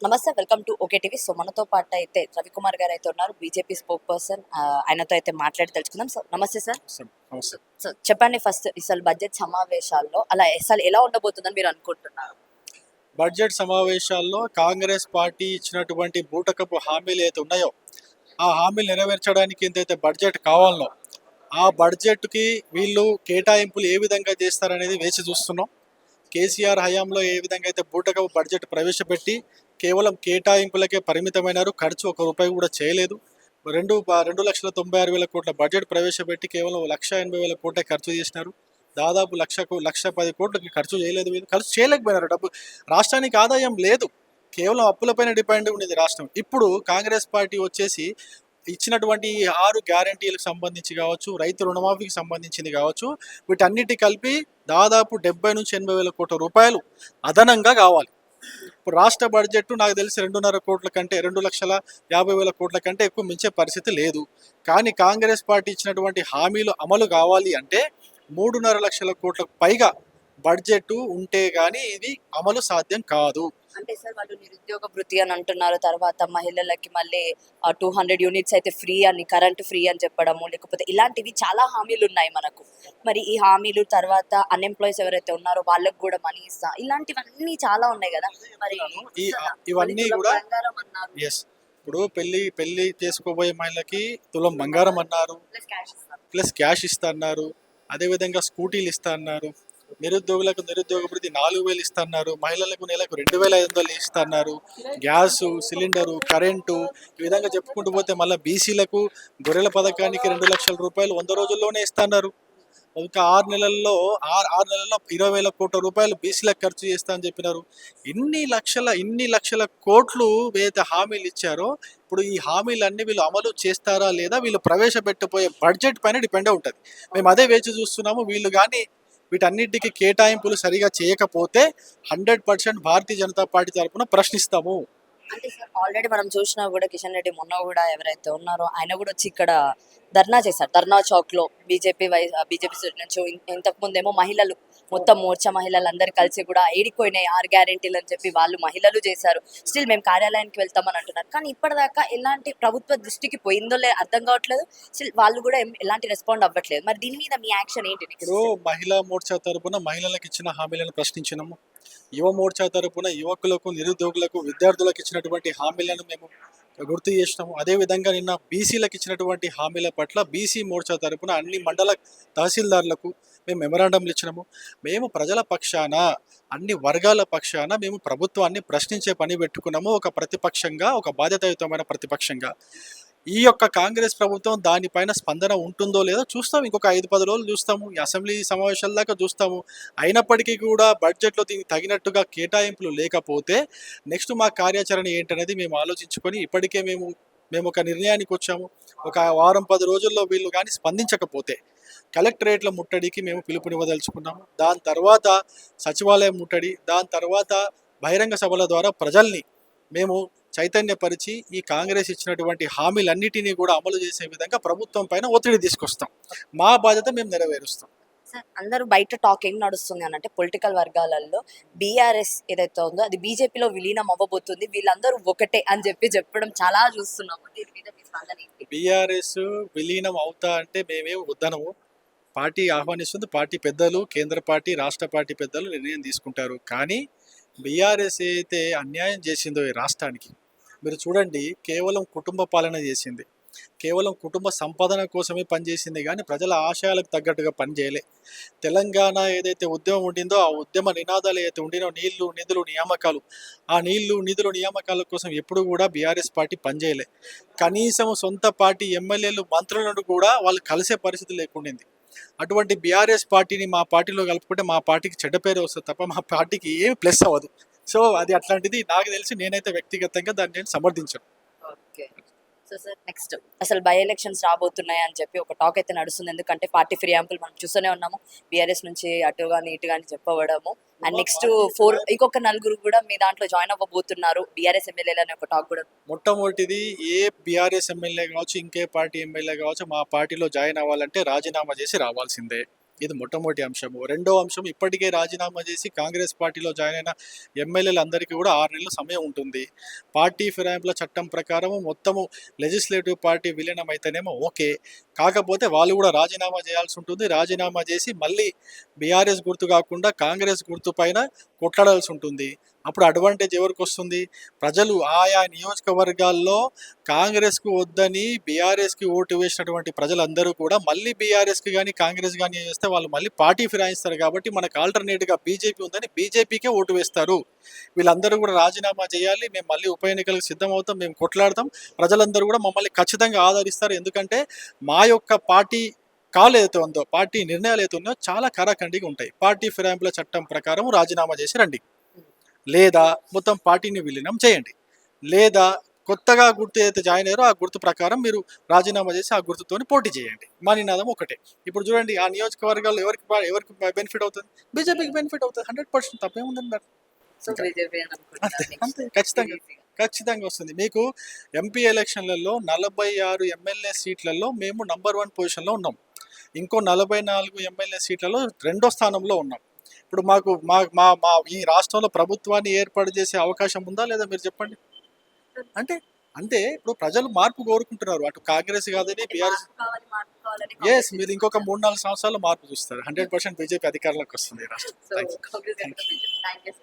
నమస్తే, welcome to okay TV. So మనతో పాటు అయితే రవికుమార్ గారు అయితే ఉన్నారు, బీజేపీ స్పోక్ పర్సన్. ఆయనతో అయితే మాట్లాడి తెలుసుకుందాం. సో నమస్తే సార్. నమస్తే. సో చెప్పండి, ఫస్ట్ అసలు బడ్జెట్ సమావేశాల్లో అసలు ఎలా ఉండబోతుందని మీరు అనుకుంటున్నారు? బడ్జెట్ సమావేశాల్లో కాంగ్రెస్ పార్టీ ఇచ్చినటువంటి బూటకపు హామీలు ఏదైతే ఉన్నాయో ఆ హామీలు నెరవేర్చడానికి ఎంతైతే బడ్జెట్ కావాలనో ఆ బడ్జెట్కి వీళ్ళు కేటాయింపులు ఏ విధంగా చేస్తారనేది వేచి చూస్తున్నాం. కేసీఆర్ హయాంలో ఏ విధంగా అయితే బూటకపు బడ్జెట్ ప్రవేశపెట్టి కేవలం కేటాయింపులకే పరిమితమైనారు, ఖర్చు ఒక రూపాయి కూడా చేయలేదు. 2,96,వేల కోట్ల బడ్జెట్ ప్రవేశపెట్టి కేవలం 1,80,000 కోట్ల ఖర్చు చేసినారు. దాదాపు 1,10 కోట్లకి ఖర్చు చేయలేదు. వీళ్ళు ఖర్చు చేయలేకపోయినారు. డబ్బు రాష్ట్రానికి ఆదాయం లేదు, కేవలం అప్పులపైన డిపెండ్ ఉండేది రాష్ట్రం. ఇప్పుడు కాంగ్రెస్ పార్టీ వచ్చేసి ఇచ్చినటువంటి 6 గ్యారంటీలకు సంబంధించి కావచ్చు, రైతు రుణమాఫీకి సంబంధించింది కావచ్చు, వీటన్నిటి కలిపి దాదాపు 70,000-80,000 కోట్ల రూపాయలు అదనంగా కావాలి. ఇప్పుడు రాష్ట్ర బడ్జెట్ నాకు తెలిసి 2.5 కోట్ల కంటే 2,50,000 కోట్ల కంటే ఎక్కువ మించే పరిస్థితి లేదు. కానీ కాంగ్రెస్ పార్టీ ఇచ్చినటువంటి హామీలు అమలు కావాలి అంటే 3.5 లక్షల కోట్లకు పైగా బడ్జెట్ ఉంటే గానీ ఇది అమలు సాధ్యం కాదు. అంటే సార్, వాళ్ళు నిరుద్యోగ వృత్తి అని అంటున్నారు, తర్వాత మహిళలకి మళ్ళీ 200 యూనిట్స్ అయితే ఫ్రీ అని, కరెంట్ ఫ్రీ అని చెప్పడము, లేకపోతే ఇలాంటివి చాలా హామీలు ఉన్నాయి మనకు. మరి ఈ హామీలు తర్వాత అన్ఎంప్లాయీస్ ఎవరైతే ఉన్నారో వాళ్ళకి కూడా మనీ ఇస్తా, ఇలాంటివన్నీ చాలా ఉన్నాయి కదా. మరి ఇవన్నీ కూడా ఎస్, ఇప్పుడు పెళ్లి చేసుకోబోయే మహిళకి తులం బంగారం అన్నారు, ప్లస్ క్యాష్ ఇస్తా అన్నారు. అదేవిధంగా స్కూటీలు ఇస్తా అన్నారు. నిరుద్యోగులకు నిరుద్యోగ వృత్తి 4,000 ఇస్తా అన్నారు. మహిళలకు నెలకు 2,500 ఇస్తా అన్నారు. గ్యాసు సిలిండరు, కరెంటు, ఈ విధంగా చెప్పుకుంటూ పోతే మళ్ళీ బీసీలకు గొర్రెల పథకానికి 2 లక్షల రూపాయలు 100 రోజుల్లోనే ఇస్తా అన్నారు. ఒక 6 నెలల్లో 20,000 కోట్ల రూపాయలు బీసీలకు ఖర్చు చేస్తా అని చెప్పినారు. ఇన్ని లక్షల కోట్లు ఏదైతే హామీలు ఇచ్చారో ఇప్పుడు ఈ హామీలన్నీ వీళ్ళు అమలు చేస్తారా లేదా, వీళ్ళు ప్రవేశపెట్టబోయే బడ్జెట్ పైన డిపెండ్ ఉంటుంది. మేము అదే వేచి చూస్తున్నాము. వీళ్ళు కానీ వీటన్నిటికీ కేటాయింపులు సరిగా చేయకపోతే 100% భారతీయ జనతా పార్టీ తరఫున ప్రశ్నిస్తాము. అంటే సార్, ఆల్రెడీ మనం చూసినా కూడా కిషన్ రెడ్డి మొన్న కూడా ఎవరైతే ఉన్నారో ఆయన కూడా వచ్చి ఇక్కడ ధర్నా చేశారు, ధర్నా చౌక్ లో. బీజేపీ నుంచి ఇంతకు ముందేమో మహిళలు మొత్తం మోర్చా మహిళలు అందరు కలిసి కూడా ఏడిపోయినాయి 6 గ్యారెంటీలు అని చెప్పి వాళ్ళు మహిళలు చేశారు. స్టిల్ మేము కార్యాలయానికి వెళ్తామని అంటున్నారు, కానీ ఇప్పటిదాకా ఎలాంటి ప్రభుత్వ దృష్టికి పోయిందో లేదు అర్థం కావట్లేదు. స్టిల్ వాళ్ళు కూడా ఎలాంటి రెస్పాండ్ అవ్వట్లేదు. మరి దీని మీద మీ యాక్షన్ ఏంటి? ఇప్పుడు మహిళా మోర్చా తరపున మహిళలకు ఇచ్చిన హామీలను ప్రశ్నించినాము. యువ మోర్చా తరపున యువకులకు, నిరుద్యోగులకు, విద్యార్థులకు ఇచ్చినటువంటి హామీలను మేము గుర్తు చేసినాము. అదేవిధంగా నిన్న బీసీలకు ఇచ్చినటువంటి హామీల పట్ల బీసీ మోర్చా తరపున అన్ని మండల తహసీల్దార్లకు మేము మెమరాండంలు ఇచ్చినాము. మేము ప్రజల పక్షాన, అన్ని వర్గాల పక్షాన మేము ప్రభుత్వాన్ని ప్రశ్నించే పని పెట్టుకున్నాము. ఒక ప్రతిపక్షంగా, ఒక బాధ్యతాయుతమైన ప్రతిపక్షంగా. ఈ యొక్క కాంగ్రెస్ ప్రభుత్వం దానిపైన స్పందన ఉంటుందో లేదో చూస్తాం. ఇంకొక 5-10 రోజులు చూస్తాము. ఈ అసెంబ్లీ సమావేశాల దాకా చూస్తాము. అయినప్పటికీ కూడా బడ్జెట్లో దీనికి తగినట్టుగా కేటాయింపులు లేకపోతే నెక్స్ట్ మా కార్యాచరణ ఏంటనేది మేము ఆలోచించుకొని ఇప్పటికే మేము ఒక నిర్ణయానికి వచ్చాము. ఒక 1-10 రోజుల్లో వీళ్ళు కానీ స్పందించకపోతే కలెక్టరేట్ల ముట్టడికి మేము పిలుపునివ్వదలుచుకున్నాము. దాని తర్వాత సచివాలయం ముట్టడి, దాని తర్వాత బహిరంగ సభల ద్వారా ప్రజల్ని మేము చైతన్యపరిచి ఈ కాంగ్రెస్ ఇచ్చినటువంటి హామీలన్నిటినీ కూడా అమలు చేసే విధంగా ప్రభుత్వం పైన ఒత్తిడి తీసుకొస్తాం. మా బాధ్యత మేము నెరవేరుస్తాం. సార్, అందరూ బయట టాక్ ఏం నడుస్తుంది అని అంటే, పొలిటికల్ వర్గాలలో బీఆర్ఎస్ ఏదైతే ఉందో అది బీజేపీలో విలీనం అవ్వబోతుంది, వీళ్ళందరూ ఒకటే అని చెప్పడం చాలా చూస్తున్నాము. దీని మీద మీ స్పందన ఏంటి? బీఆర్ఎస్ విలీనం అవుతా అంటే మేమే వద్దనము. పార్టీ ఆహ్వానిస్తుంది. పార్టీ పెద్దలు, కేంద్ర పార్టీ, రాష్ట్ర పార్టీ పెద్దలు నిర్ణయం తీసుకుంటారు. కానీ బీఆర్ఎస్ అయితే అన్యాయం చేసిందో ఈ రాష్ట్రానికి మీరు చూడండి. కేవలం కుటుంబ పాలన చేసింది, కేవలం కుటుంబ సంపాదన కోసమే పనిచేసింది, కానీ ప్రజల ఆశయాలకు తగ్గట్టుగా పనిచేయలే. తెలంగాణ ఏదైతే ఉద్యమం ఉండిందో ఆ ఉద్యమ నినాదాలు ఏదైతే ఉండినో నీళ్లు, నిధులు, నియామకాలు, ఆ నీళ్లు, నిధులు, నియామకాల కోసం ఎప్పుడు కూడా బీఆర్ఎస్ పార్టీ పనిచేయలే. కనీసం సొంత పార్టీ ఎమ్మెల్యేలు, మంత్రులను కూడా వాళ్ళు కలిసే పరిస్థితి లేకుండింది. అటువంటి బీఆర్ఎస్ పార్టీని మా పార్టీలో కలుపుకుంటే మా పార్టీకి చెడ్డ పేరు వస్తుంది తప్ప మా పార్టీకి ఏమి ప్లస్ అవ్వదు. సో అది అట్లాంటిది. నాకు తెలిసి నేనైతే వ్యక్తిగతంగా దాన్ని నేను సమర్థించను. ఓకే. సో సార్, నెక్స్ట్ అసలు బై ఎలక్షన్స్ రాబోతున్నాయి అని చెప్పి ఒక టాక్ అయితే నడుస్తుంది. ఎందుకంటే పార్టీ ఫిర్యాంపులు మనం చూస్తూనే ఉన్నాము, బీఆర్ఎస్ నుంచి అటు కానీ ఇటు కానీ చెప్పవడము. అండ్ నెక్స్ట్ 4 ఇంకొక 4 కూడా మీ దాంట్లో జాయిన్ అవ్వబోతున్నారు బీఆర్ఎస్ ఎమ్మెల్యేలు అనే ఒక టాక్ కూడా. మొట్టమొదటిది ఏ బీఆర్ఎస్ ఎమ్మెల్యే కావచ్చు, ఇంకే పార్టీ ఎమ్మెల్యే కావచ్చు, మా పార్టీలో జాయిన్ అవ్వాలంటే రాజీనామా చేసి రావాల్సిందే. ఇది మొట్టమొదటి అంశము. రెండో అంశం, ఇప్పటికే రాజీనామా చేసి కాంగ్రెస్ పార్టీలో జాయిన్ అయిన ఎమ్మెల్యేలందరికీ కూడా 6 నెలల సమయం ఉంటుంది. పార్టీ ఫిరాయింపుల చట్టం ప్రకారము మొత్తము లెజిస్లేటివ్ పార్టీ విలీనం అయితేనేమో ఓకే. కాకపోతే వాళ్ళు కూడా రాజీనామా చేయాల్సి ఉంటుంది. రాజీనామా చేసి మళ్ళీ బీఆర్ఎస్ గుర్తు కాకుండా కాంగ్రెస్ గుర్తు పైన కొట్లాడాల్సి ఉంటుంది. అప్పుడు అడ్వాంటేజ్ ఎవరికి వస్తుంది? ప్రజలు ఆయా నియోజకవర్గాల్లో కాంగ్రెస్కు వద్దని బీఆర్ఎస్కి ఓటు వేసినటువంటి ప్రజలందరూ కూడా మళ్ళీ బీఆర్ఎస్కి కానీ కాంగ్రెస్ కానీ వేస్తే వాళ్ళు మళ్ళీ పార్టీ ఫిరాయిస్తారు. కాబట్టి మనకు ఆల్టర్నేట్గా బీజేపీ ఉందని బీజేపీకే ఓటు వేస్తారు. వీళ్ళందరూ కూడా రాజీనామా చేయాలి, మేము మళ్ళీ ఉప ఎన్నికలకు సిద్ధమవుతాం, మేము కొట్లాడతాం, ప్రజలందరూ కూడా మమ్మల్ని ఖచ్చితంగా ఆదరిస్తారు. ఎందుకంటే మా యొక్క పార్టీ కాల్ ఏదైతే ఉందో, పార్టీ నిర్ణయాలు అయితే ఉన్నాయో చాలా కరాఖండిగా ఉంటాయి. పార్టీ ఫిరాయింపుల చట్టం ప్రకారం రాజీనామా చేసి రండి, లేదా మొత్తం పార్టీని విలీనం చేయండి, లేదా కొత్తగా గుర్తు ఏదైతే జాయిన్ అయ్యారో ఆ గుర్తు ప్రకారం మీరు రాజీనామా చేసి ఆ గుర్తుతోని పోటీ చేయండి. మా నినాదం ఒకటే. ఇప్పుడు చూడండి, ఆ నియోజకవర్గాల్లో ఎవరికి బెనిఫిట్ అవుతుంది? బీజేపీకి బెనిఫిట్ అవుతుంది. 100% తప్పేముందండి దాంట్లో? సో బీజేపీ అని అనుకుంటున్నారు next. అంతే, ఖచ్చితంగా ఈజీగా. ఖచ్చితంగా వస్తుంది. మీకు ఎంపీ ఎలక్షన్లలో 46 ఎమ్మెల్యే సీట్లలో మేము నంబర్ 1 పొజిషన్లో ఉన్నాం. ఇంకో 44 ఎమ్మెల్యే సీట్లలో రెండో స్థానంలో ఉన్నాం. ఇప్పుడు మాకు మా మా మా ఈ రాష్ట్రంలో ప్రభుత్వాన్ని ఏర్పాటు చేసే అవకాశం ఉందా లేదా మీరు చెప్పండి. అంటే అంతే. ఇప్పుడు ప్రజలు మార్పు కోరుకుంటున్నారు. అటు కాంగ్రెస్ కాదని బీఆర్ఎస్. మార్పు కావాలని ఎస్, మీరు ఇంకొక 3-4 సంవత్సరాలు మార్పు చూస్తారు. 100% బీజేపీ అధికారంలోకి వస్తుంది ఈ రాష్ట్రం. So thank you. Congress thank you.